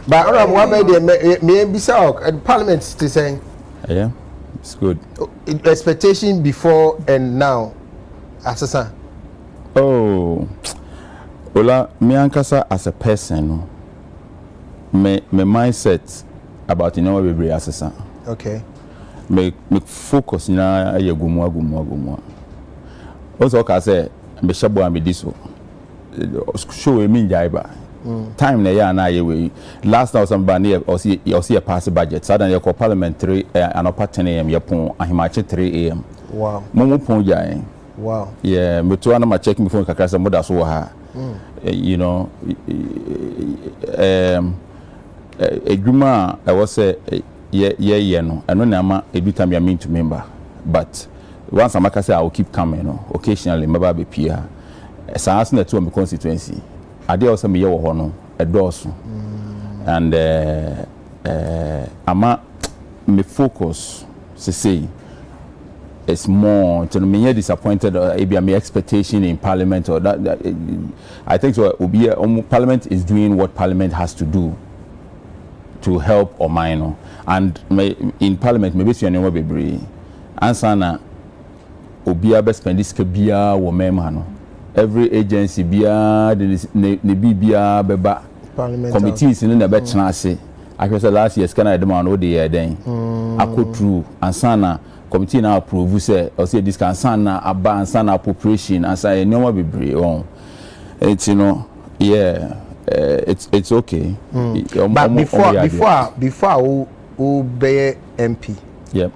But one maybe Parliament still saying. Yeah, it's good. Expectation before and now, Assasa. Oh, Ola, me ankasa as a person, me mindset about we be Assasa. Okay. Me focus na aye Gomoa. Also, I say me shabo me diso. Show me jaiba. Time na ya na we last now somebody or see a pass budget. Suddenly you call Parliament 3 and up 10 a.m. Yapon Ahimachi 3 a.m. Wow. Momo pon jai. Wow. Yeah, me to na ma check me phone kakra say moda so ha. You know, edwuma I was say yeah no. I know na ma every time you mean to member. But once I say I will keep coming, no. Occasionally maybe be peer. Sa ask na to my constituency. Ade also me ye wo ho no edoso and ama me focus say it's more to me disappointed or maybe my expectation in parliament or that I think so parliament is doing what parliament has to do to help or minor and in parliament maybe you know bebre answer na obia be spend this bia wo mema no every agency bia the bibia beba committees in the betna say I was last year scan dem on the den akọ true ansana committee na approve say or say this can ansana aba ansana appropriation ansana no bebre on it's you know yeah it's okay but before who be MP yep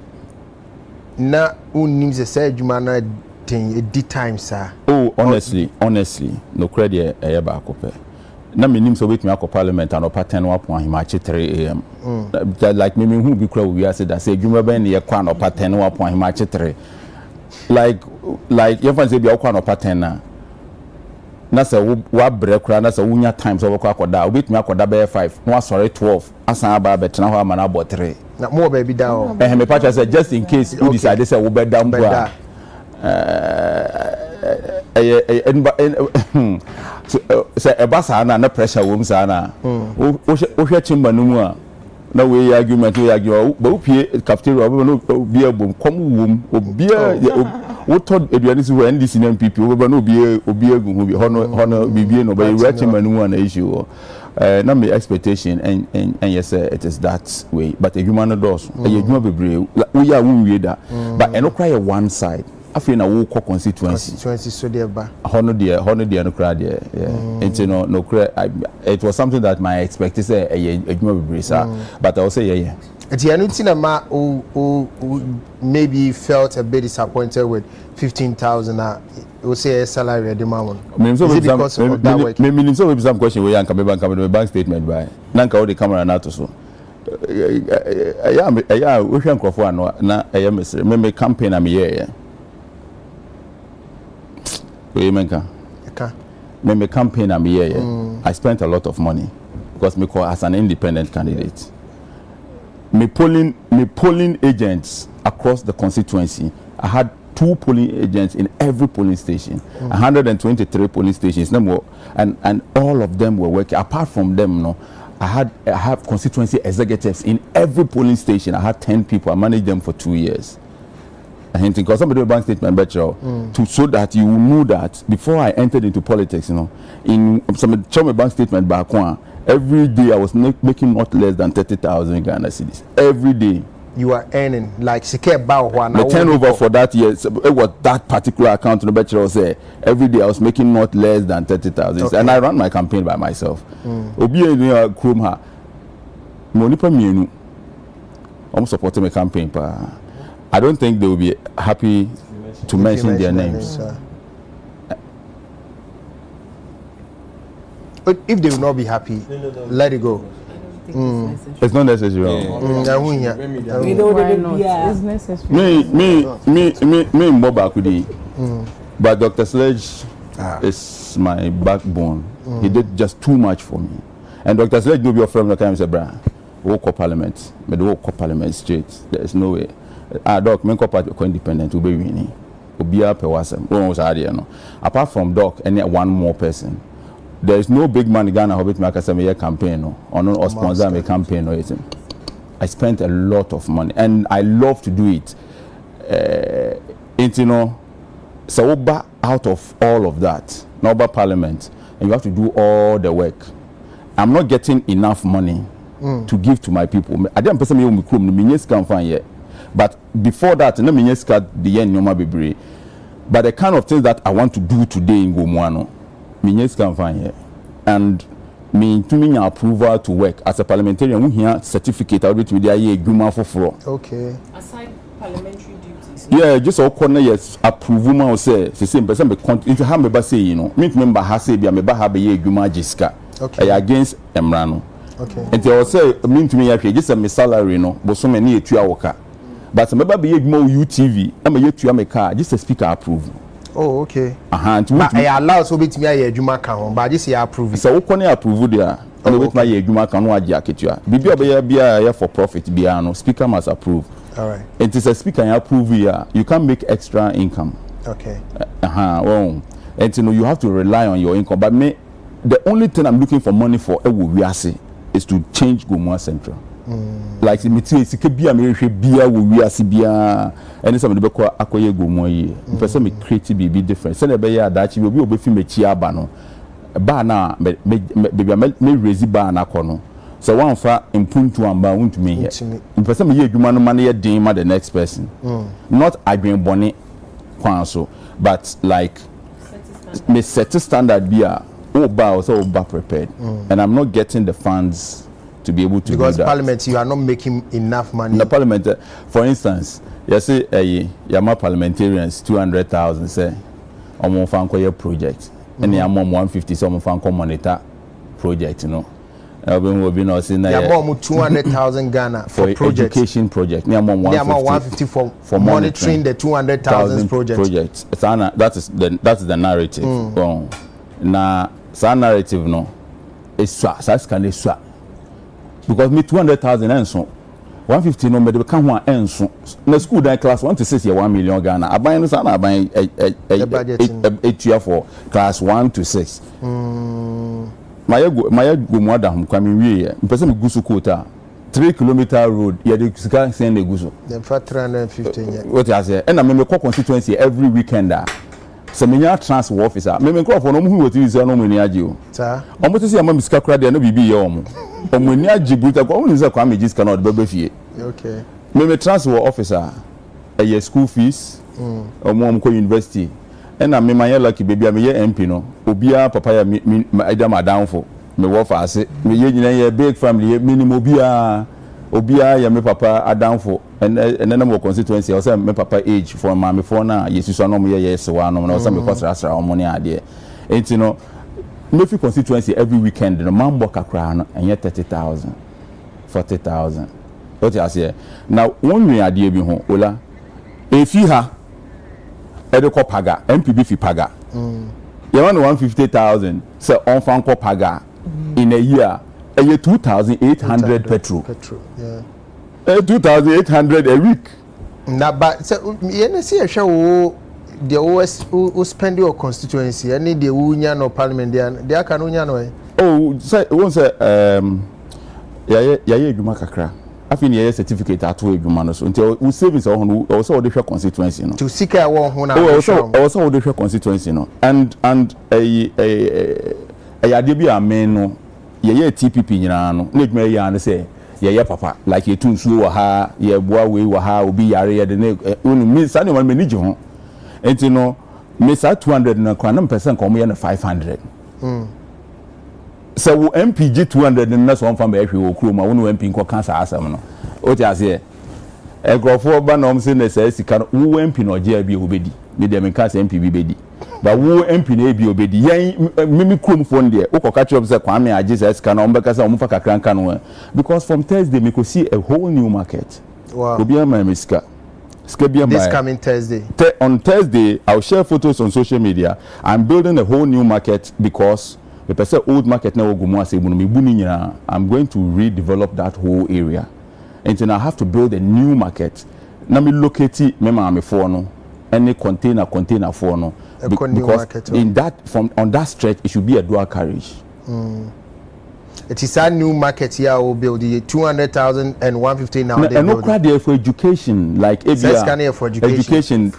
na unim say adwuma na the time sir. Oh, honestly, no credit e ba akope. Na menim so wait me akọ parliament and up 10 1 March 3 a.m. Like me who be crowd we say that say dwuma ben ye kwa no up 10 1 March 3. Like you fancy be akọ no up 10 na say wa break kra na say wunya time so akọ akoda wait me akoda be 5 no sorry 12 asan aba be tena ho ama na about 3 na more baby down me patch say just in case you decide say we be down bra say ebasa na pressure wom sa na wo hwe chimba no mu a na we argument we argue ba opie cafeteria obo no obi abom kom wom obi wo to eduane si wo NDC na MPP obo no obi agu hu bi hono bibie no ba we chimba no mu na issue na me expectation and yes it is that way but a human does a human bebre we are we da but eno cry one side after na wo constituency so there ba hono there no cry there yeah no cry it was something that my expected say a human bebre sir but I will say yeah the anything ma who maybe felt a bit disappointed with 15,000 we say salary at the moment is it because of that work me so some question we can be bank statement by nanka all the camera na to so yeah we hwe nkrofo ano na me campaign am here we menka me campaign am here I spent a lot of money because me call as an independent candidate me polling agents across the constituency. I had 2 polling agents in every polling station, 123 polling stations, and all of them were working. Apart from them, no, I have constituency executives in every polling station. I had 10 people. I managed them for 2 years. I think because somebody bank statement better to so that you know that before I entered into politics, you know, in some bank statement back one. Every day I was making not less than 30,000 Ghana cedis. Every day. You are earning like secure bow one. The turnover for that year, it was that particular account. The bachelor say every day I was making not less than 30,000, okay. And I ran my campaign by myself. Obi eni krom ha. Money per mienu. I'm supporting my campaign pa. I don't think they will be happy to mention their names. But if they will not be happy, let it go. It's not necessary. It's necessary. Me more back with it. But Dr. Sledge is my backbone. He did just too much for me. And Dr. Sledge will be your friend the time said, "Bra, walk up parliament, but walk up parliament straight. There is no way." Doc, me co independent will be winning. Obia per wasem. No. Apart from Doc, any one more person. there is no big man in Ghana who make a campaign or sponsor a campaign or anything. I spent a lot of money and I love to do it. So out of all of that, now about parliament, and you have to do all the work. I'm not getting enough money to give to my people. I didn't person me can't find yet. But before that, no the yen but the kind of things that I want to do today in Gomoa, can't find yet. And me to me approval to work as a parliamentarian, we here certificate I'll be to the year for. Okay. Aside parliamentary duties. Yeah, just all corner yes approval or say the same person be into how me say me member has say be me ba have ye adwuma jiska. Okay. Against Emrano. Okay. And they say mean to me actually just a salary no but so many etua worker. But me ba be adwuma UTV am ye etua me car just a speaker approve. Oh, okay. But I allow so bit me a adwuma kan but just approve. So we corner approve there. And we my adwuma kan no agi aketua. Bibi obeya for profit bia no speaker must approve. All right. It is a speaker and approve here. You can make extra income. Okay. Well, and you have to rely on your income. But me, the only thing I'm looking for money for is to change Gomoa Central. Like me tell you, be a American beer we are bia and some of the beko akoye Gomoa ye. Person me create be different. Send a beya that you will be me chia bano. Ba na me raise ba na kono. So one for impuntu amba won't me here. Person me adwuma no money din ma the next person. Not agreeing bonny kwanso, but like me set a standard beer. So prepared, and I'm not getting the funds to be able to because do that. Parliament you are not making enough money. In the Parliament, for instance, you say yama parliamentarians 200,000 say omo fanko project, and yama 150 so omo fanko monitor project, you know. Obeng will be no saying that. Yama 200,000 Ghana for education project. Yama 150 for monitoring the 200,000 project. That is the narrative. Now. Sa narrative no is can they swap because me 200,000 and so 150 no me can one and so na school that class 1 to 6 year 1 million Ghana I buy no sa na buy a tier for class 1 to 6 my Gomoa da Hon.Kwame we person me gusu quota 3 kilometer road yeah they can send the gusu them for 350 what I say and I me constituency every weekend se menya transfer officer me nkrofo no mu hu woti se no mu ni agi o ta omo to se ya ma misika kra de no bibi ye omo omo ni agi buta ko onu se kwa me jiska no de baba fie okay me transfer officer a school fees omo ko university and na me manya lucky baby am ye MP no obia papa ya me idam downfo me wo fa ase me ye nyina ye big family minimum obia ya me papa adanfo and then mo constituency o say me papa age for mama for na yesusu no mo ye se wa no na o say me kwasra o mo ne ade enti no me fi constituency every weekend no mambo kakra no enye 30,000 40,000 what you say now one we ade bi ho ola efi ha e de ko paga MPB fi paga you want 150,000 say on fan ko paga in a year 2,800 petrol. Yeah. 2,800 a week. Now, but so you see a show the OS who spend your constituency. Any the union or parliament there can union way. Oh, say once yeah Juma kakra. I think yeah certificate at way Juma so until we savings also the constituency no. To seek a one who also the constituency no. And a adebi amen no. Ye TPP nyina no na edwuma ya na say ye papa like ye tunsuo wa ha ye boa we wa ha obi yare ye de na unu mi sa ne man me niji ho enti no me sa 200 na kwa na person ko mo ye na 500 so wo MPG 200 na so on fa ba hwe wo kuro ma wo MP nko kan sa asam no o ti ase e grofo ba na om se na sa sika no wo MP no je abi obedi me dem nka sa MPB bedi ba wo MP na ebi obedi yan mimi krom phone there ukoka chop say Kwame agisa ka na ombeka say omufa kakra nka no because from Thursday me go see a whole new market. Wow. Obi am my miska this coming Thursday. On Thursday I'll share photos on social media. I'm building a whole new market because the person old market na Gomoa say bunu me buni nyina. I'm going to redevelop that whole area and then I have to build a new market na me locate me ma me for no any container for no because in that on that stretch it should be a dual carriage. It is a new market here will build the 200,000 and 150 now. And no credit for education like ABR for education.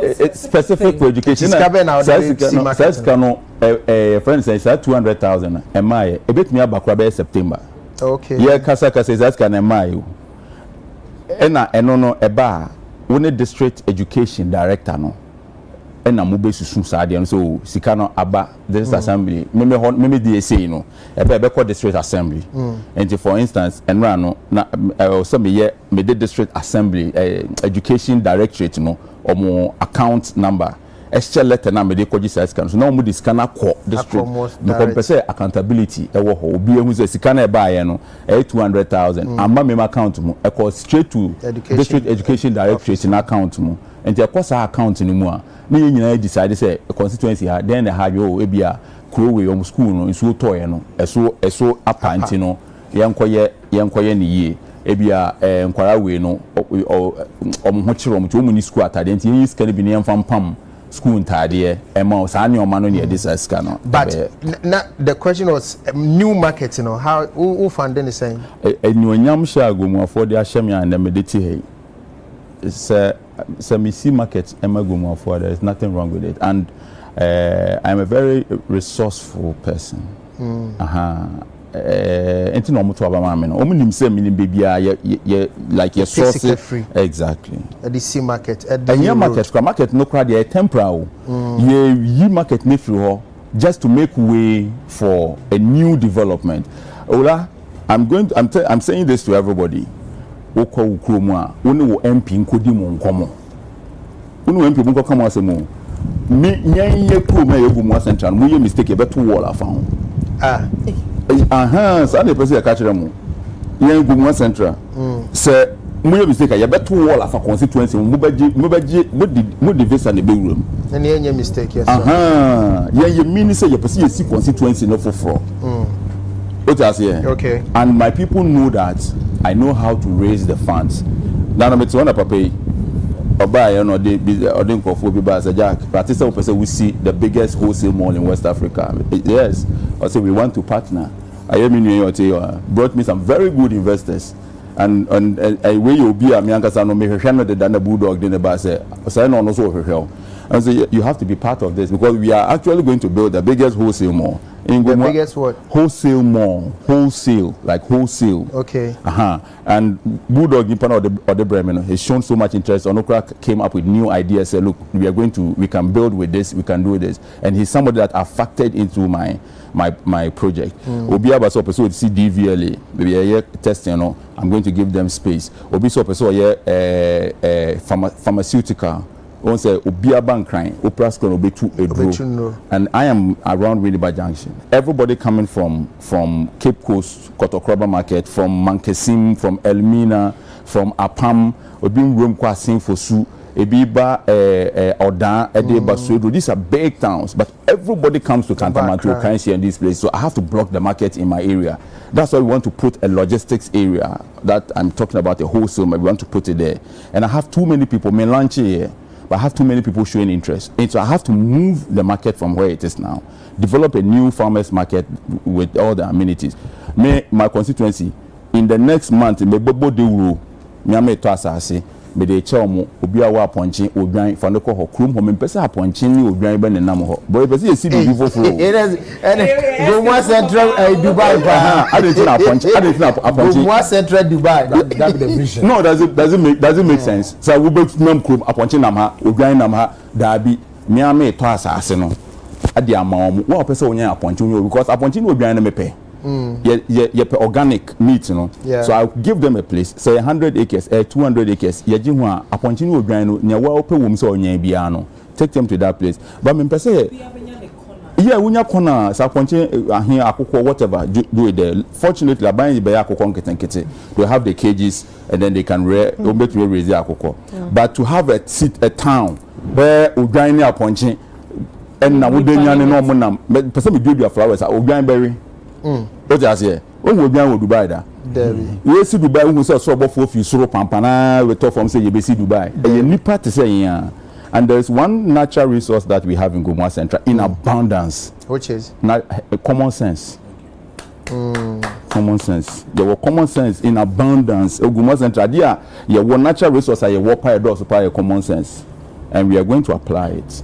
It's specific for education. Says cano friend says 200,000 am I a bit me about September. Okay. Yeah, Kasa says that's can am I. No a bar one district education director no. And I'm moving to Sunsadi, so Sikano Abba, this assembly, maybe DSA, no, a better district assembly. And for instance, and Rano, some year, made the district assembly, education directorate, no, or more account number. Extra letter number they call this scan. So now we scanner core district. No compensate accountability. Ewo ho obi ehu say scanner buy no 200,000. Amba me account mu e call straight to district education directorate in account mu. And the course account ni mu a me nyina decide say constituency ha then the ha yo e bia kuro we om school no nso toye no eso apanti no yenkoye ni yie e bia nkwara we no om ho kire om to mu ni school atade nti yin scan bi ne yemfam school ntade ema sa anya oma no ne edisa ska no. But the question was new market, you know, how who funding is saying enyonyam sha Gomoa for the ahyem ya na mediti hey. It's me see market ema Gomoa for there is nothing wrong with it, and I'm a very resourceful person. Enti no mutu aba me no omunim se minim bebia ye like your source exactly at the sea market at the market no crowd there temporal ye market ne free ho just to make way for a new development. Ola, I'm saying this to everybody. Oko ukromu a woni wo MP nkodi mo nkomo woni wo MP mo nkomo asemo me nyanye kroma ye Gomoa Central mo ye mistake e beto wall afa ho so the person catch them yen Gomoa Central say mo ye mistake ya beto wall afa constituency mo di visa ne be room na yen mistake yes ye mean say your person see constituency no for okay, and my people know that I know how to raise the funds. Now I'm to papa oba you know the nkofo bi ba Jack practice we see the biggest wholesale mall in West Africa. Yes, I say we want to partner. I brought me some very good investors, and way you be a miankasa no me hwehwe no de na bulldog de ne ba say no so hwehwe. And so you have to be part of this because we are actually going to build the biggest wholesale mall in Gomoa. The biggest what? Wholesale mall, like wholesale. Okay. And Bulldog or the Bremen has shown so much interest. Onokra came up with new ideas. Said, look, we can build with this, we can do this, and he's somebody that are factored into my project. Obi abaso person see DVLA, maybe a year testing. You know, I'm going to give them space. Obi so person pharmaceutical. One say Obia Bank crying, Oprah's going to be too a and I am around Winneba Junction. Everybody coming from Cape Coast, Kotokroba Market, from Mankesim, from Elmina, from Apam, or being room kwasin for Su, Ebiba, Odan, Edeba, Suedo. These are big towns, but everybody comes to Kantamanto, currency in this place. So I have to block the market in my area. That's why we want to put a logistics area that I'm talking about, a wholesale. We want to put it there, and I have too many people. Me lunch here. But I have too many people showing interest. And so I have to move the market from where it is now. Develop a new farmers market with all the amenities. My constituency, in the next month, me bobo de uro, me to Asare, me de chomo, obi awa ponchi, odwan, fanoko ho, krum ho, me pesa ha ponchi ni odwan be ne nam ho. But pesa yesi do before flow. Gomoa Central Dubai. I didn't know ponchi. Gomoa Central Dubai. That be the vision. No, does it make sense? So we be nam krum aponchi nam ha, odwan nam ha, dabi me to Asare no. Adi ama omo. Wo pesa onya aponchi onyo because aponchi ni odwan na me pe. Organic meat, you know. Yeah. So I'll give them a place, say 100 acres, 200 acres. Yajiwa, upon you grind, near well open women so biano. Take them to that place. But me say, yeah, when you corner, so upon here, akoko, whatever, do it there. Fortunately, I buy the bayako, they have the cages and then they can raise the akoko. But to have a town where we grind upon chin, and now we don't know monam, but person we do your flowers, or grind berry. What you say? When we go to Dubai, we see Dubai. We say so about 4 feet soro pampana. We talk from say you be see Dubai. You need part to say And there's one natural resource that we have in Gomoa Central in abundance. Which is? Common sense. Common sense. There were common sense in abundance. Gomoa Central, there were natural resource. I work by a supply common sense, and we are going to apply it.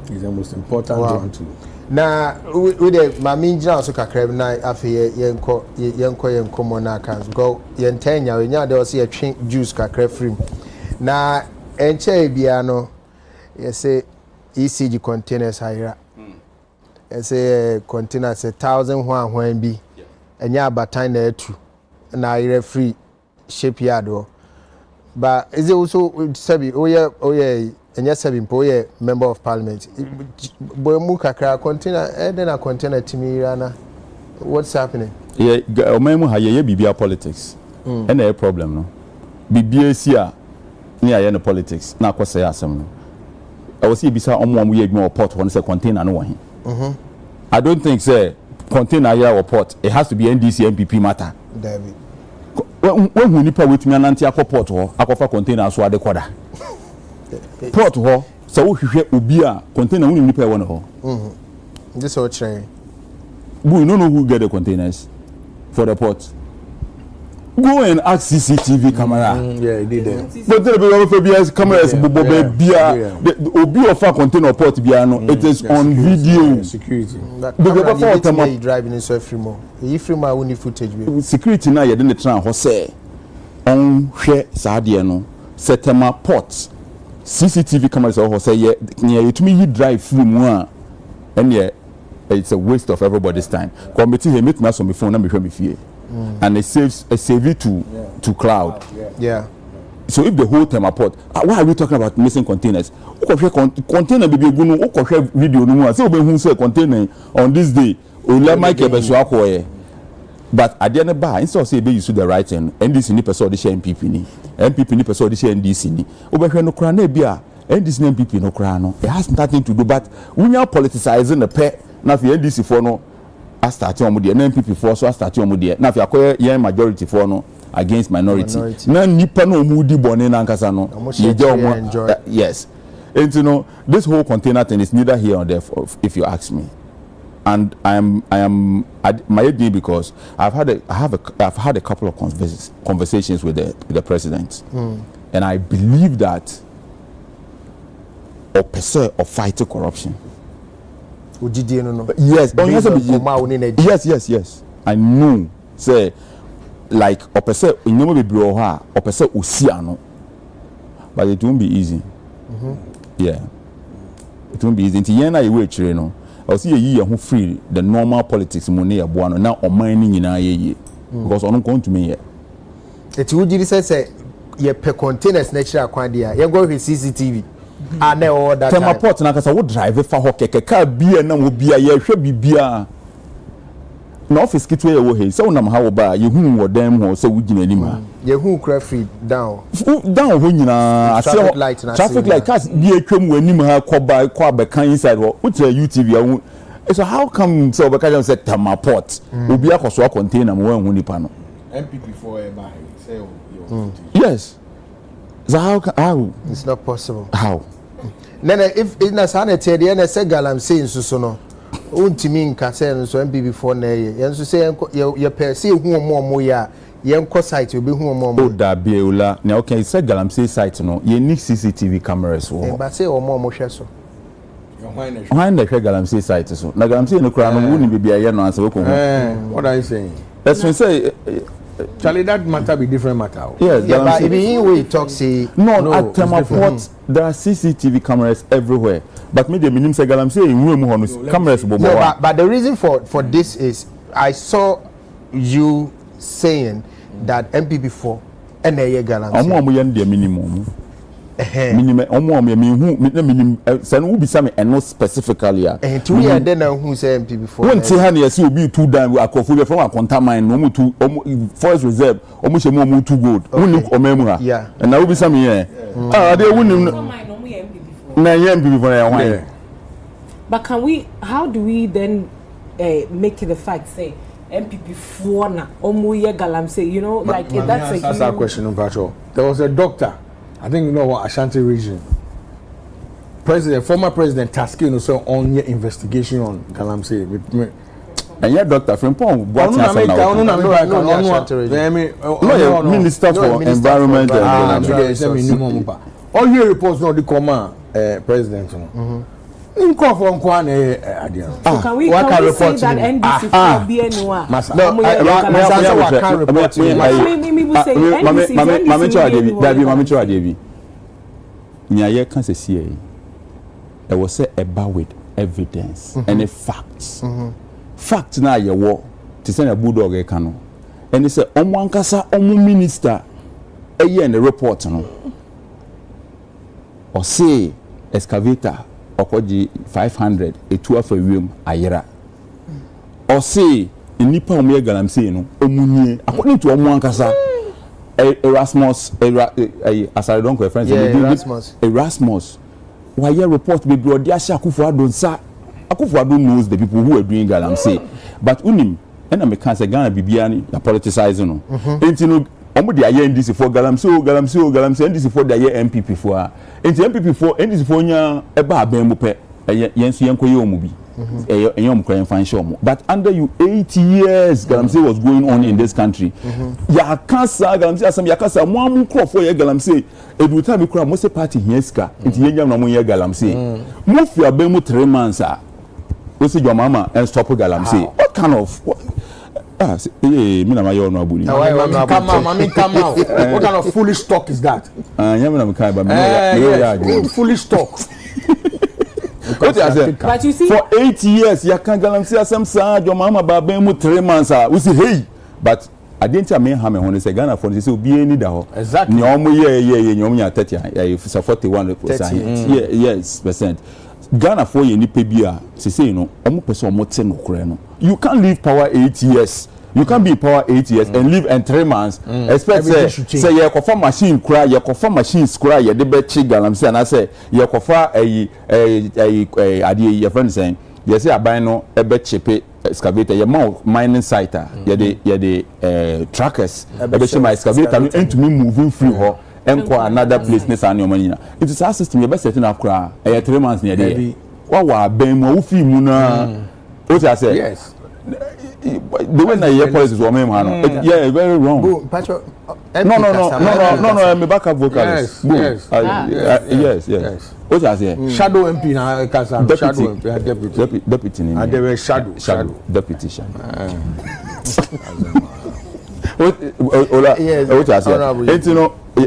It's the most important one too. Now, with the Maminja also kakra na afi yenko mona cans go yentenya we nya there was a juice kakra free. Na enche bia no say ECG containers hire. Say containers 1,000 hwan bi. Enya abatan na etu na hire free shipyard o. But is it also sabi oye and yes, I've been member of parliament. Boy, Mukaka container, then a container to me, Rana. What's happening? Yeah, Omemu haye BBA politics. And a problem, no. BBA here near politics. Na kwa say asem. I was here beside we more port when say container no one. I don't think say container here or port. It has to be NDC MPP matter. David. When we nipa with me ananti akoport ho, akofa container so adekoda. Port ho so wo hwehwe obi a container woni nipa e won ho this all train we no know who get the containers for the port. Go and ask CCTV camera. Yeah, it did that. But there be FBS cameras bobo bia obi of a container port bia no it is on video. Security the driving in so free more if free my only footage security na ye dey tran ho say on hwe saade no setema port CCTV cameras or say yeah yetumi yi drive through mu a and yeah it's a waste of everybody's time. Committee he meet me so me phone na me hwe me fie and it saves it to cloud. Yeah. So if the whole time port why are we talking about missing containers? Container be gu no okwohwe video no mu a say obehu say container on this day ola Mike ebeso akoye. But at the end of the day, instead of saying you use the right thing, NDC ni person share MPP ni, MPP ni person share NDC ni. Obehwe no kra na bia, NDC ni MPP no kra no. It has nothing to do. But when you are politicizing the pay, na fi NDC for no, a starting omo dey, na MPP for so a starting omo dey. Na fi akoye yen majority for no against minority. Na nipa no omo di bone na nkasa no. Ye je omo. Yes. And you know, this whole container thing is neither here or there, if you ask me. And I am my age because I've had a couple of conversations with the president, and I believe that or pursue or fight corruption. Yes, yes. I know. Say like or pursue be blow or pursue usiano, but it won't be easy. Yeah, it won't be easy. Until yena iwe chire no. I see a year who free the normal politics money abuano now or mining in a because on going to me yet. It would you say ye per containers natural quandia, you go with CCTV. I know all that. Tell my port and I would drive for hockey, car beer, and would be a year, should be beer. No office kit way away, so nam how about you whom were them or so we didn't anymore. You who craft free down. Down when you know traffic light cars be a come when you have called by inside what's a UTV. So how come so because said Tama port will be a cost container when you panel. MPP for a buy say yes. So how it's not possible. How? Then if in a sanitary the NSA galam saying so no. Untimi nkase so MPP for na ye yenso say ye per say hu omo ya yenko site obi hu omo o da bieula na okay say galamsey site no ye need CCTV cameras wo but say omo hwe so why na hwe galamsey site so na galamsey no kra no woni bibia ye no anse wo ko what are you saying? That's when say Charlie, that matter be different matter. Yes, yeah, but if you talk say no at Temaport there are CCTV cameras everywhere. But me the minimum say galamsey in room honus cameras bo no, but the reason for this is I saw you saying that MPP4 and a galamsey omo yen the minimum minimum omo me minimum say no be say me no specifically and two year then who say MPP4 won ti ha na say obi two dan akofo from akonta mine no mu forest reserve omo she mu two gold woni omemu ha and na obi say me they woni na MPP for why. But how do we then make the fact say MPP for na omuye galamsey, you know, like that's a question on patrol. There was a doctor, I think you know what, Ashanti region. former president tasking so on your investigation on Galamsey. And yet, Dr. Frimpong, what's Minister for Environment and all your reports not the command president. So can we say that NDC for BNUA? There was a bar with evidence and facts. Facts na ye wo to send a bulldog e kanu. And they say omwankasa omu minister eye in the report no. Or say excavator okoji 500 etu afa wiem ayera. Or say nipa omu Galamsey no omunye according to omwankasa Erasmus Asare don't friends Erasmus why your report be brought dia Akufo-Addo nsa Akufo-Addo knows the people who are doing Galamsey but unim and I can say Ghana bibiani na politicizing no enti no omo de aye NDC for Galamsey NDC for the MPP for enti MPP for NDC for nya eba aben mo pe yenso yenkoye omo bi enyom kran fan show mo but under you 8 years Galamsey was going on in this country ya kasa Galamsey asem ya kasa mo am crofo ye Galamsey edu ta bi kura mo se party hieska enti yenyam na mo ye Galamsey mo fi aben mo 3 months we see your mama and stop Galamsey what kind of me na my own abuli come out what kind of foolish talk is that nyam na me kai ba me foolish talk. But you see, for 8 years, you can't Galamsey asem sa your mama ba mu 3 months. We say hey, but I didn't tell me how me when say Ghana for say obi any da ho. Exactly. Ni omo ye nyom nya 30 41%. Yes, percent. Ghana for ye nipa bia say no omo pese omo te no kure no. You can't leave power 8 years. You can't be in power 8 years and live in 3 months. Expect say you conform machine cry, you conform machines cry, you de be chi Galamsey and I say you conform your friend saying you say aban no e be chepe excavator your mouth mining site you the trackers e be che my excavator and to me moving free ho enko another place ne san your money na it is our system you be setting up cry 3 months near there wa ben mo wo fi mu na o ti say yes. The way that your policies were made, yeah, very wrong. No, I'm a backup vocalist. Yes. What I say? Shadow MP na Kasa. Shadow MP, deputy. And they were shadow. Deputy shadow. What I say? It's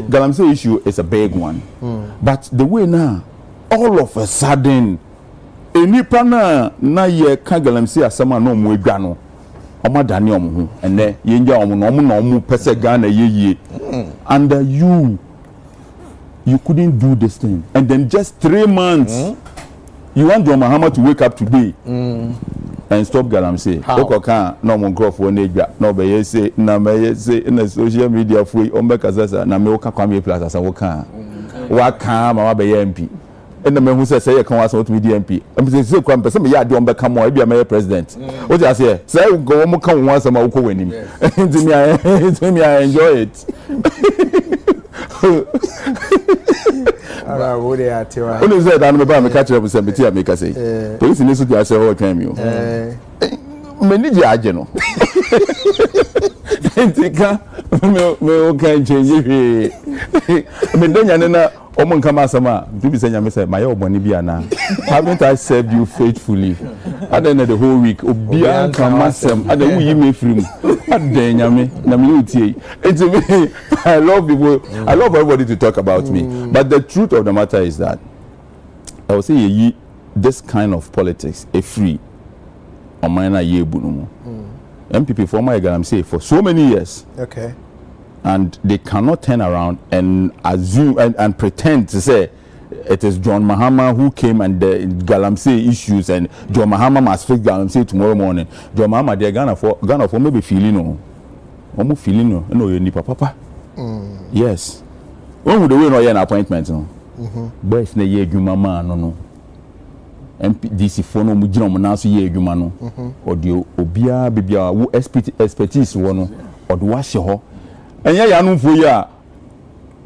Galamsey issue is a big one, but the way now, all of a sudden. Enipa na ye ka Galamsey asama no mo edwa no omo dane omo ho ene ye nja omo no omo pese Ghana ye and you couldn't do this thing and then just 3 months you want John Mahama to wake up today and stop Galamsey okoka no mo grofo na edwa no be ye say na me ye say na social media foi o mbeka sasa na me oka Kwame plus asa woka waka ma be ye MP and the man who says, say, I can't ask what media MP. I'm saying, so come, some yard don't become more, be a mayor president. What I say, say, go come once a month when him. To me, I enjoy it. What they are telling. Only said, I'm about to catch up with some material make us say. Police in this city, I say, oh, can you? Many general. Me okay change it. Me don't know. Hon.Kwame sama do be say nyame say my oboni bia na haven't I served you faithfully at the end of the whole week obia Kwame sam at the we me free at the nyame na me utie it's me I love people I love everybody to talk about me but the truth of the matter is that I will say this kind of politics a free on my na ye bu no MPP for my Galamsey for so many years okay and they cannot turn around and assume and pretend to say it is John Mahama who came and the Galamsey issues and John Mahama must fix Galamsey tomorrow morning. John Mahama they Ghana for maybe feeling no you nipa papa. Yes. When would the way no an appointment no? Boys na ye adwuma ma no. MPDC for no mu gina mo na so ye adwuma no. Odio obia bibia wo expertise wo no. Odo wa hye ho. And yeah, no for ya.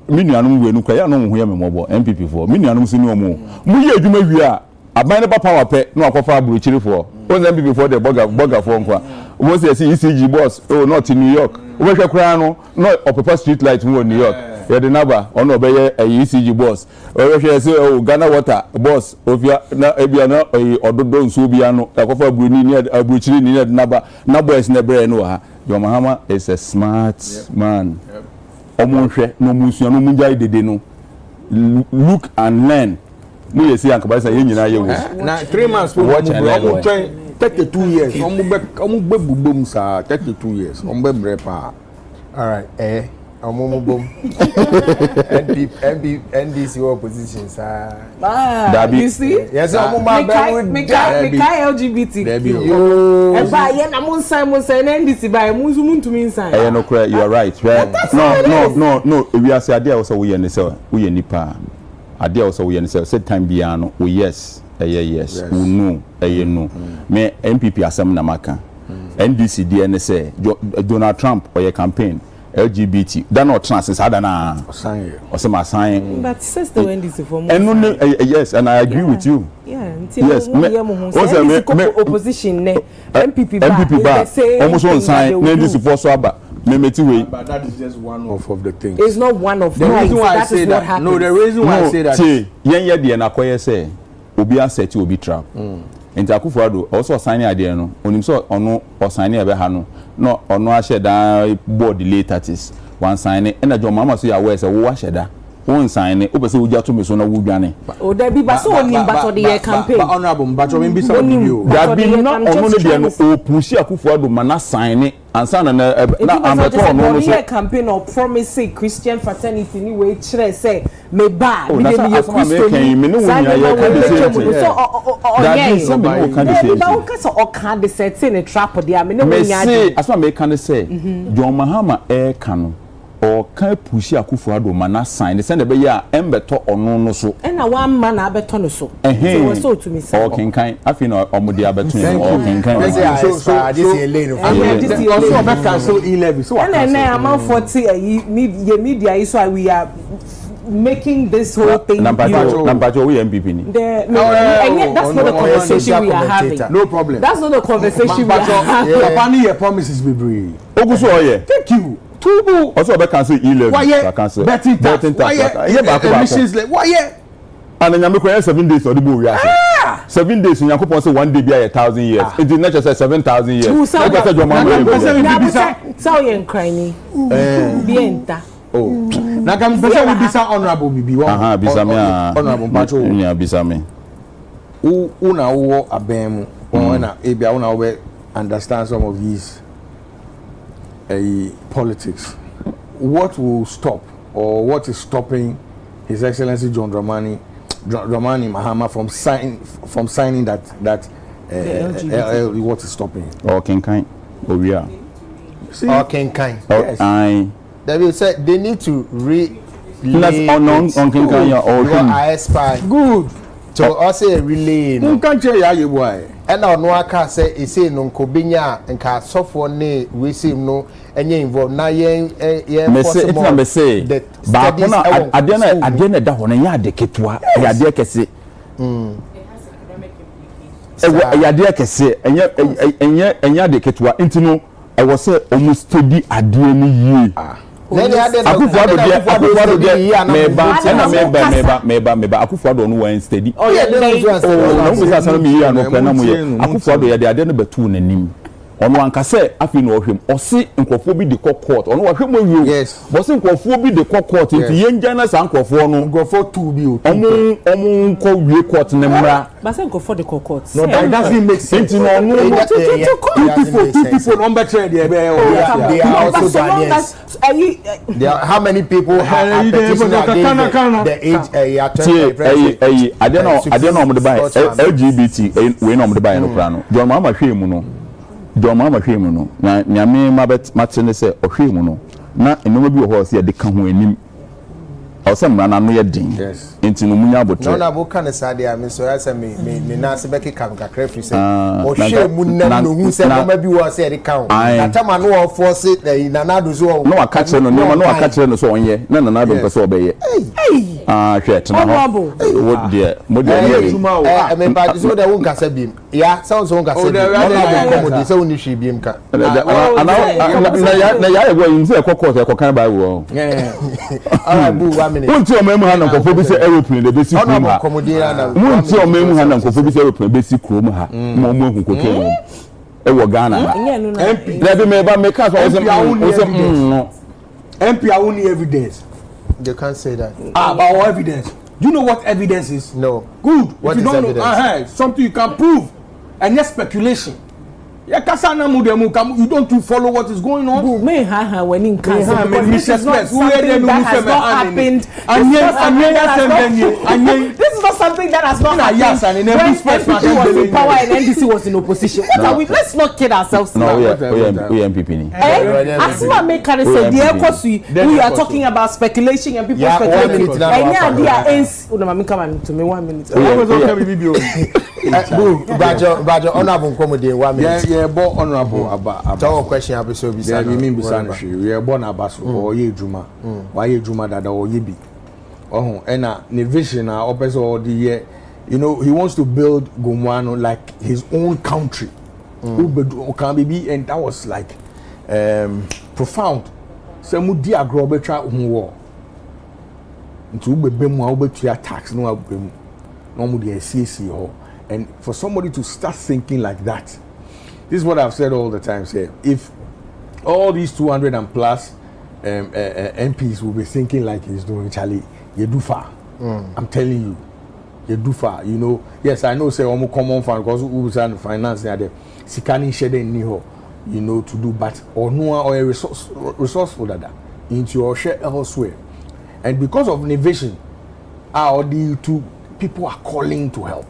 me nuanum we nu kwa ya no ho ya memobo MPP for me nuanum so ni omo mu ye adwuma wi a aban ne papa wa pe no akofa aburochiri for o MPP for the burger for nkwa o say ECG boss oh not in New York o be hwekura no opepa street light mu New York ya de naba ono obeye ECG boss o hwe say oh Ghana water boss ofia na ebia na ododo nso bia no akofa aburochiri ni naba na boys na bre no ha Your Mahama is a smart man. Omonhwe no munsua no munjai dede no. Look and learn. Mu yesi ankabasa ye nyina ye wo. Na 3 months for watch 32 years. Omu be bubom sa 32 years. Omu be brepa. All right. Omu bom. NDC opposition sa. You see? Yes, omu ma be LGBT. Eba ye na mun say NDC ba munzu mi nsan. No cry, you are right. No, we are say ade also we yen say we nipa. Ade also we yen say time bia no we yes. Yes. We no, no. Me MPP asem na maka. NDC DN say Donald Trump or your campaign LGBT that not trans is harder na sign but says the NDC for more and yes and I agree with you yes opposition MPP ba almost one sign NDC for so aba but that is just one of the things. It's not one of the reason why I say that. No, the reason why I say that yen de na koye say obi asset obi trap enti Akufo-Addo also sign idea no onim so ono o sign e be ha no ono a sheda board latest one sign e na jo mama so ya we say wo sheda one sign e o be say uja to me so na wo dwane o da bi ba so onim ba to the campaign ba honorable mbacho me bi sa video da bi no ono ne de no o push Akufo-Addo mana sign ansa na ameto no so campaign or promise Christian fraternity ni we kire say me ba me de me Christian me no nya ya so ba o so o kan de set in a trap there me no nya me asma me kan say John Mahama kan o kan push Akufo-Addo mana sign the send be ya embeto ono no so e na one man abeto no so we so to me say o kinkan afi na omudi abeto o kinkan so this is lane of also be cancel E-levy so and amount 40 media so we are making this whole thing number we MPP ni that's not the conversation we are having no problem that's not the conversation we are having papa ni your promises be brave oguso oye thank you Tubu also be cancel E-levy cancel betting tax yeah ba ko emissions like why and nyame ko 7 days or the bo we are 7 days Yakupon say 1 day be 1,000 years it is not just 7,000 years like I said your mama so yen crying bienta oh na kam pese we bisa honorable bibi one bisa me honorable pacho nya bisa me una wo abem na ebia una we understand some of these politics. What will stop or what is stopping His Excellency John Dramani Mahama from signing that what is stopping? Kinkai. We are. Kinkai. Yes. They said they need to on Kinkai I aspire. Good. So also relay. Can't tell you why. And now no aka say e say no nkobinya nka sofo ne we see no enye involve na yen possible me say ba ko na ade na da ho na ya de ketua ya de kese ya de kese enye de ketua ntino e wo say almost study ade ni yie Akufo-Addo meba Akufo-Addo no wan steady no me say me here no plan na mo ye Akufo-Addo ye de ade no betu nanim ono anka say afi no ohwem osi nkofo bi de court ono ohwem awie bo se nkofo bi de court nti yenja na san nkofo no nkofo tu bi o omo nko wie court ne mra ba se nkofo de court no that doesn't make sense nti no two people on better there they are also Ghanaians. How many people have petitioned the age I don't know the buy LGBT we know the buy no plan no John Mahama hwe mu no John Mahama hwe mu no na nyame mabet matene se ohwe mu no na enoma bi wo ho se de ka ho anim awesome na no ye din enti no munya botre no na bo kan sa dia me so ya say me na se be keka kakra free say o hwe mu nam no hu say mama bi wo say dey count na tama no o force na na do so no aka kire no no aka kire no so onye na na do pese obeye hwe tena ho wo dia mo dia me ba so da won kasa bim ya sound so kasa bim ko mo di say woni hwe bim ka na ya go yin say kokko say kokan ba wo ala bu 1 minute unti o memu ha na nkofo bi say aeroplane de besi krom ha unti o memu ha na nkofo bi say aeroplane besi krom ha mo mo hu kokko mo e wo Ghana MP there be me ba me ka so no MP are only evidence. You can't say that. About our evidence. Do you know what evidence is? No. Good. What if you is don't evidence? Know, something you can prove. And yes, speculation. You don't follow what is going on. When in cancer, this is not something that has not happened. This is not something that has not happened. When NPP was in power and NDC was in opposition. What are we? Let's not kid ourselves. No, we are MPP. Asuma make can say the we are talking about speculation and people speculating. And yeah, they are ends. Mami come on to me 1 minute. Bajo honorable Kwame 1 minute. Yeah, but honorable about our question episode be say me be say we are born abaso or ye juma why ye juma that or ye be and na vision na opese or the year, you know, he wants to build Gomoa like his own country. Be and that was like profound. So mu di agro betwa hu wo nti ubebemu a ubetua tax no ubebemu no mu di CC ho. And for somebody to start thinking like that, this is what I've said all the time. Say, if all these 200 and plus MPs will be thinking like he's doing, Charlie, you do far. I'm telling you, you do far. You know, yes, I know. Say, almost common fund because who's on finance there, Sikani shede niho, you know, to do, but or no or a resourceful that into your share elsewhere, and because of innovation, all the two people are calling to help.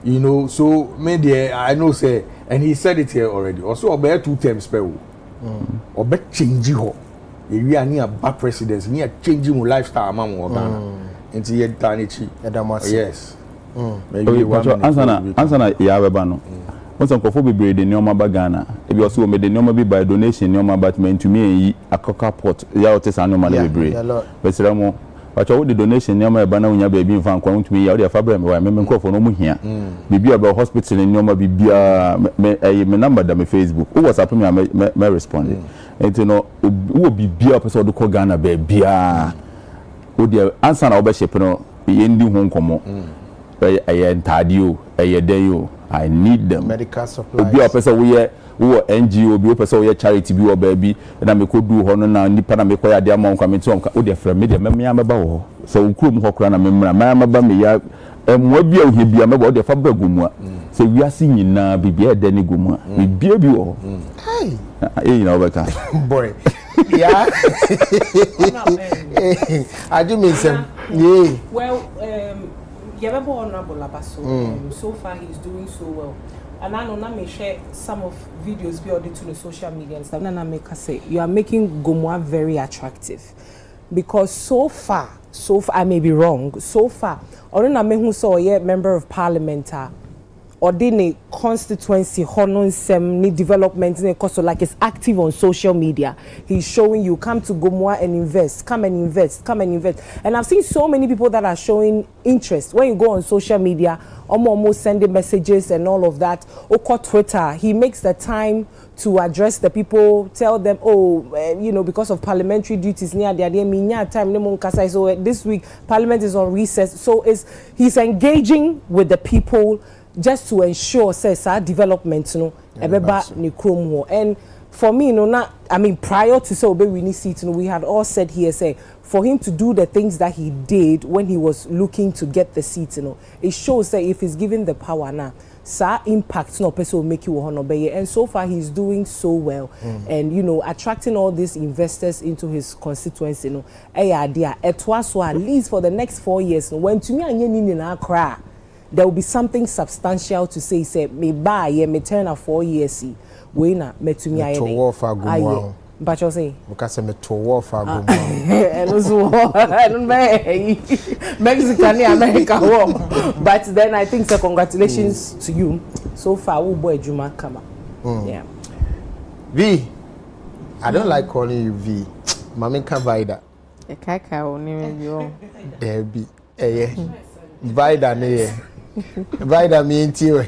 You know, so maybe I know say, and he said it here already. Also, about 2 terms per week. Or bet changing ho. We are near bad presidents, near changing lifestyle, mama or Ghana. Into yet Tanichi. Yes. Maybe answer na Yabano. Once Uncle Phoebe breed in Yoma Bagana. If you also made the normal be by donation, Yoma Batman to me a coca pot, Yaotes and no money breed. But Ramo. But all the donation nyama bana unya baby fan kwa ntumi ya odi afabra me wa me nko for no mu hia bibia ba hospital nyama bibia me number da me Facebook o WhatsApp me respond enti no wo bibia person do ko Ghana ba bia o dia answer na oba shape no ye ndi ho nkomo eye ntade o eye den o I need them medical supplies bibia person wo NGO bi o pese wo ye charity bi wo ba bi na me ko du ho no na nipa na me ko ya de amon kwa me ti onka o de fra me de me ya meba wo so ukrum ho kra na me mra ma meba me ya emwa bi a ohia bi meba o de fa ba Gomoa se wiase nyina bibia de ne Gomoa bibia bi wo hey na obeka boy yeah I do mean some yeah well Yabebo honorable Abaso so far he's doing so well. And I know na me share some of videos be on the social media and stuff. Na make us say you are making Gomoa very attractive because so far I may be wrong. So far, or na me who saw a member of parliament or the constituency ni development in cost like it's active on social media. He's showing you come to Gomoa and invest, come and invest. And I've seen so many people that are showing interest when you go on social media. Almost sending messages and all of that. Oko Twitter, he makes the time to address the people, tell them, you know, because of parliamentary duties near the time. So this week Parliament is on recess. So he's engaging with the people just to ensure says our development, you know, and for me, you know, prior to so we need seat, you know, we had all said here, say, for him to do the things that he did when he was looking to get the seat, you know, it shows that if he's given the power now, impact no person will make you obey. And so far he's doing so well, and you know, attracting all these investors into his constituency, you know, it was so at least for the next 4 years, when to me and cry, there will be something substantial to say me buy me turn a 4 years. We na metumi ayede But you say because me to war for Gomoa. And also Mexican America war. But then I think so congratulations to you. So far we boy Juma Kama. Yeah. V. I don't like calling you V. Mami can Vida. A kaka or name you. Be Vida ne. Vida me into.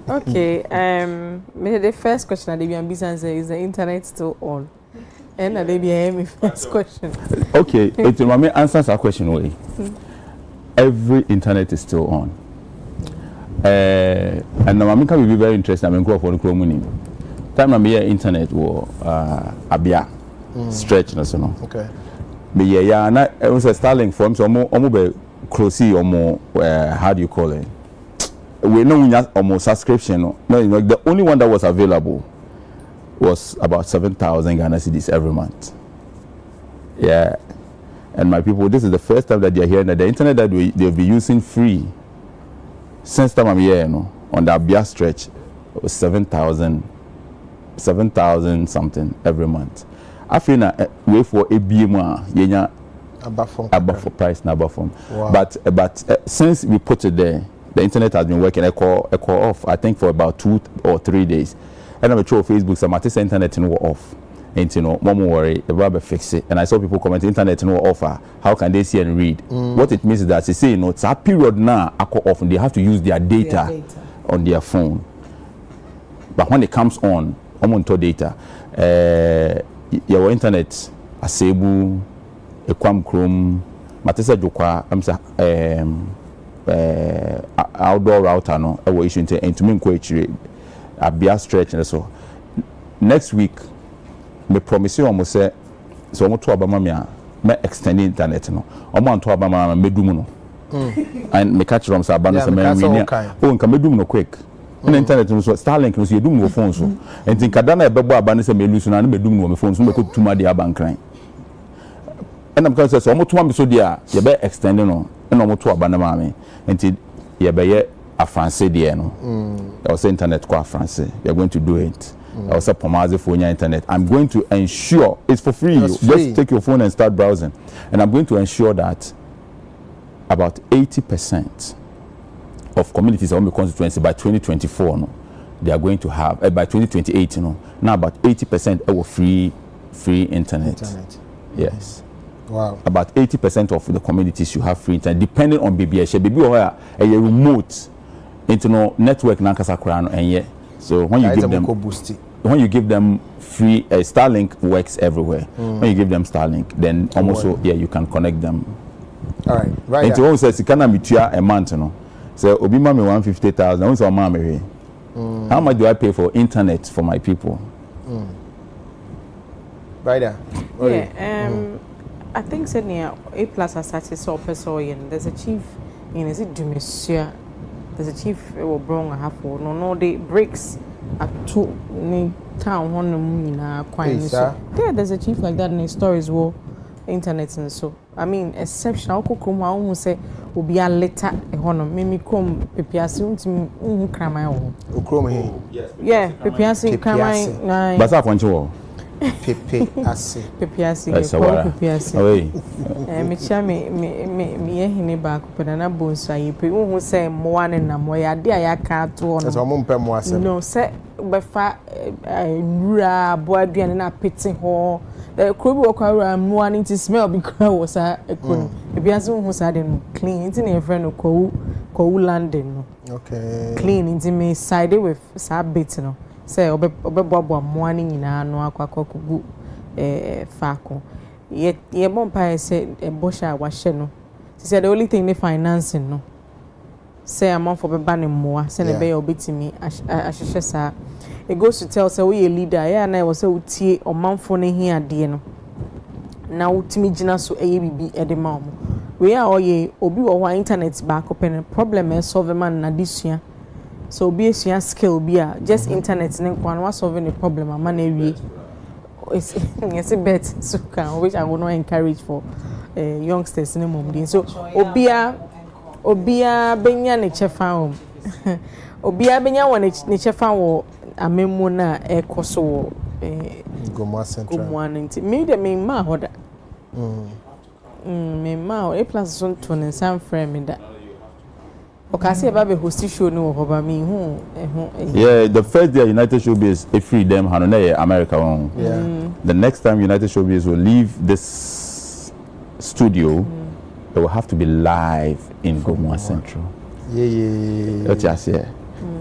Okay, the first question I did business is the internet still on? And I did my first question. Okay, it will answers our question way. Every internet is still on. And now I can be very interested. I'm going for the Chrome. Time I'm here internet or abia stretch na so no. Okay. Me yeah na it was a Starlink form so omo be closey omo how do you call it? We know omo subscription no. No, the only one that was available was about 7,000 Ghana cedis every month. Yeah. And my people, this is the first time that they're hearing that the internet that they'll be using free since time I'm here, you know, on the Abia stretch, it was 7,000 something every month. I feel na wait for a BMA, yenya above for price na above form. Wow. But since we put it there, the internet has been working. I call off. I think for about 2 or 3 days. And I'm sure Facebook, some artists internet no off. And you know, mom worry, the rubber fix it. And I saw people comment, internet no offer. How can they see and read? What it means is that they say, you know, it's a period now. I call off, and they have to use their data on their phone. But when it comes on to data, your internet, Asebu, Ekwam Chrome, Matisa Jokwa, outdoor router no, I will issue into me Abia stretch and so. Next week, me promise you almost say so almost to Obama me extend internet no. Almost to Obama me do no. And me catch from Sabana say me oh nka me do no quick. In internet no so Starlink no so you do no phone so. And think Kadana e bebo abana say me lose na me do no me phone so me ko tuma dia bankran. And I'm going to say so almost to me so dia you be extend no. And almost to Obama ma me. And you be a France there no. I was internet kwa France. We are going to do it. I was a Pomazi for your internet. I'm going to ensure it's for free. Just take your phone and start browsing. And I'm going to ensure that about 80% of communities in my constituency by 2024 no, they are going to have by 2028 no. Now about 80% will free internet. Yes. Wow. About 80% of the communities you have free internet depending on BBS. Baby or a remote internet network nankasa krano and yeah. So when you give them free Starlink works everywhere. When you give them Starlink, then almost you can connect them. All right. Right. And to says you cannot be a month, you know. So Obima me 150,000. Once a mama how much do I pay for internet for my people? Right there. Yeah. I think near A plus as such is so person. There's a chief in is it du monsieur. There's a chief or brown a half or no they breaks at 2 town one quite so. Yeah, there's a chief like that in the stories war internet and so. I mean exceptional come almost say will be a letter a honor mimi come pepiasi unti krama o. Chrome here. Yeah, pepiasi krama. But that one too. Pepiasi. Away. Me cha me hine back peda na bonsa yi pe hu say mo ane na mo ya de ayaka to no. So mo mpem mo asem. No say be fa nura bo aduane na pete ho. Krobi okwa mo ane ti smell bi kra wo sa ekunu. Ebiase hu sa de no clean nti na friend no ko landing no. Okay. Clean nti me side with sa bit no. Say obeboabo amoane nyina no akwakogu faako ye bompa say bosha wahye no say the only thing they financing no say amount for beba ne moa say ne be obetimi ahhehye sa it goes to tell say we a leader yeah na we say utie omanfo ne hi ade no na utimi gina so bibi ede ma omo we are oye obi wo internet back open problem e solve man na disua so be a skill be just internet and one solving the problem a man area it's a bet so can which I will not encourage for youngsters in the moment so obia benya ne chefa obia benya won ne chefa wo amemu na ekoso Gomoa Central. Gomoa nti me de me ma hoda. Me ma e plus so to ne san frame me da. Okasi eba be host show no ho ba me hu Yeah, the first day United Showbiz a free them Hanone America on. Yeah. The next time United Showbiz will leave this studio, it will have to be live in Gomoa Central. Yeah. That's just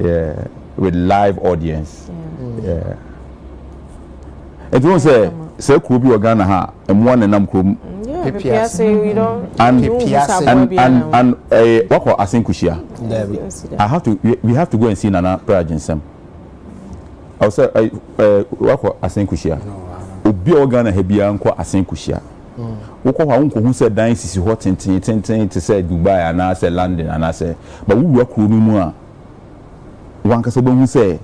yeah, with live audience. Yeah. It won't say Kubi or Ghana ha and one and I'm Krum. Yeah, we don't And what I think I have to we have to go and see Nana Prez. I say what I think Obi Ghana hebia nko asenkuhia. Wokọ ha wonko hu say dan sisi hot ten to say Dubai and I say London and I say but we work room mu a wanka so hu say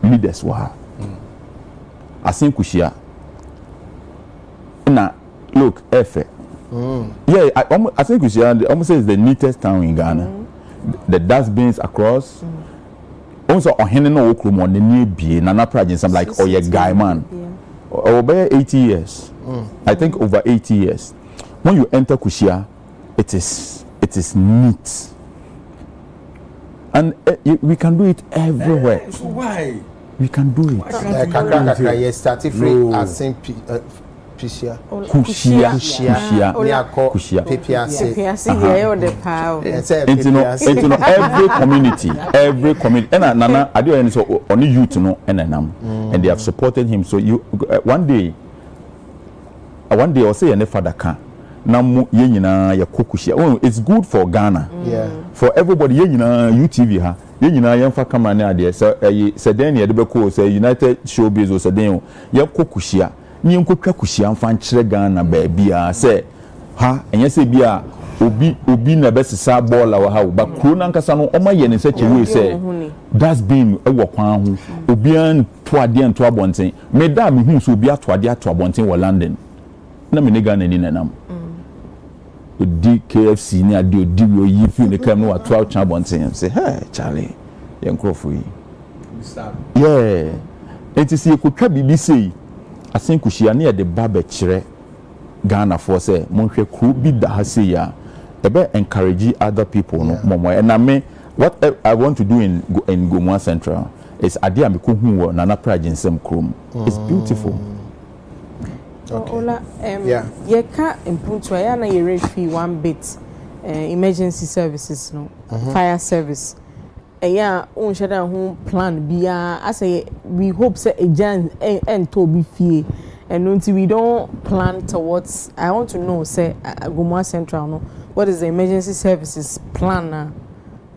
leaders wa asenkuhia na look efe yeah I think we should almost say it's the neatest town in Ghana. The dustbins across also ohene no okrum on the near bie Nana Prez some like oh yeah guy man over 80 years. I think over 80 years. When you enter Kushia, it is neat, and we can do it everywhere. So why? We can do it. Kakra yes started free as Kushia. Into every community. And Nana, I do so only you to know and they have supported him. So you one day I'll say any father can. Now it's good for Ghana. Yeah. For everybody, UTV ha. Yemfa camera na there. So said then you say United Showbiz or said you kokushia. Ni nkotwa kuhia mfa nkyere Ghana baabi a say ha enye say bia obi na besisa ball wa ha ba kro na nkasa no omaye ne seche we say that's been e wo kwan ho obi an to ade an to abonten me da me hu so obi ato ade ato abonten wo London na me ne Ghana ni nanam odi KFC ni ade odi we yi fi ne kam no wa to ato abonten say hey Charlie ye nkrofo yi yeah enti si ekotwa bibi sei asenkuhia na de ba be kire Ghana for say monhwe kru bi da ha say ya ebe encourage other people no momo and I mean what I want to do in Gomoa Central is ade am ko hu wo Nana Prez nsem krom. It's beautiful. Okay. Ola ye ka impunto ya na ye refi one bit emergency services no fire service yeah, on shada home plan bia I say we hope say agent and to be fee and until we don't plan towards I want to know say Gomoa Central no what is the emergency services plan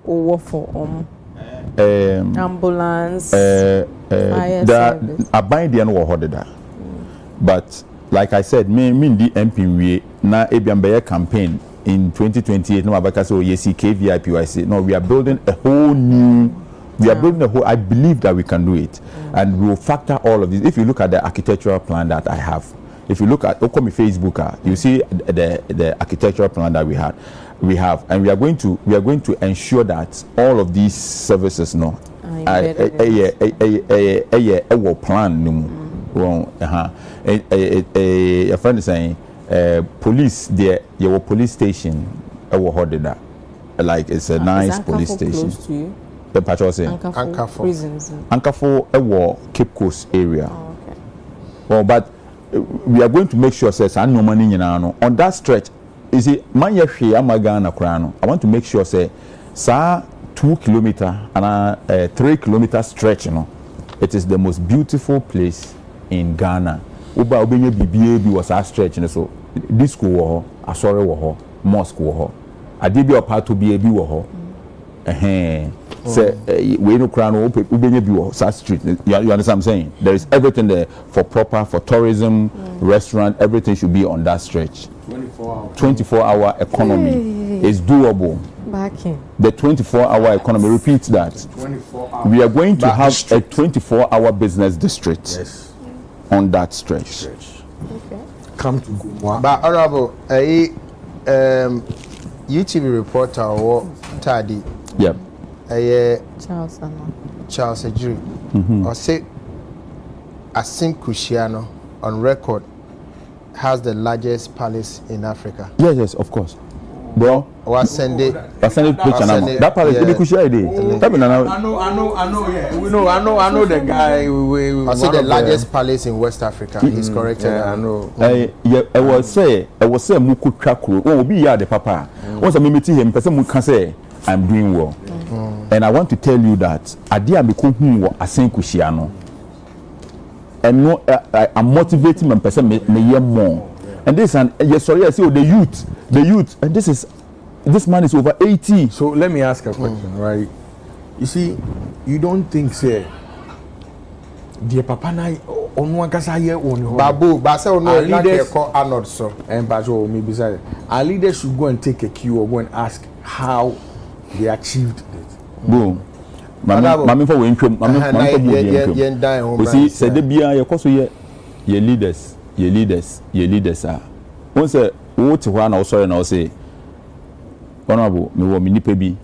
or what for ambulance fire service aban de no wo hodeda but like I said me the MP we na ebiambeye campaign in 2028 no abaka say yes KVIPYC no we are building a whole new I believe that we can do it and we will factor all of this. If you look at the architectural plan that I have, if you look at Okomi Facebook, you see the architectural plan that we have and we are going to ensure that all of these services no a plan no a friend is saying police there your police station like it's a nice police station close to you? The patrol say Ankafo prisons Ankafo Cape Coast area. Okay. Well, but we are going to make sure say no money on that stretch. You see man ye hwe amagana kra no I want to make sure say 2 kilometer and 3 kilometer stretch it is the most beautiful place in Ghana. Oba obenye bibie bi was a stretch so disco wo Asare wo mosque wo ade bi opato bi wo ho say we no crown ubenye bi wo sa street you understand what I'm saying there is everything there for tourism restaurant everything should be on that stretch 24-hour economy is doable backing the 24-hour economy repeat that 24 hours we are going to have a 24-hour business district on that stretch. okay Come to Gomoa. But honorable YouTube reporter or Tadi Yep. Charles Charles Ejiri or say Asin Kushiano on record has the largest palace in Africa. Yes, of course. Bro, Was send it. Picture now. That palace, yeah. Kushia I know the guy. I said the largest palace in West Africa. He's correct. Yeah, I know. I was say muku trakuro. Oh, be ya the papa. Once I meet him, person can say I'm doing well. And I want to tell you that adia me ko hu wo Asen Kushiano. And no, I'm motivating my person me hear more. And this and yes, sorry, I say the youth, and this man is over 80. So let me ask a question, right? You see, you don't think say dear papa na on one kasa here on Babu, Basa no leaders call Arnold so. And Bajo maybe say our leaders should go and take a cue or go and ask how they achieved it. Boom. Mami for we ntwam, mami for we ntwam. We see say the bia ye koso ye leaders. Your leaders are. Once a what one also na say honorable me wo mini pebi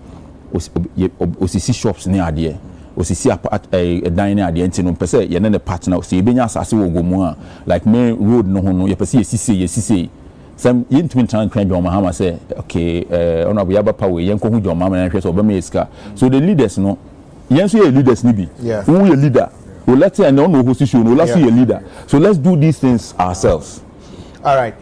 osisi shops ni ade osisi a dining ade enti no pese ye ne partner so ye benya asase wo Gomoa like main road no ho no ye pese ye sisi some yin twin tran bi o mahama say okay honorable yaba pa we yen ko hu jo mama na hwe so obema iska so the leaders no yen so ye leaders ni bi who ye leader. Well, let's say I don't know who's issue. No, let's see a leader. So let's do these things ourselves. All right.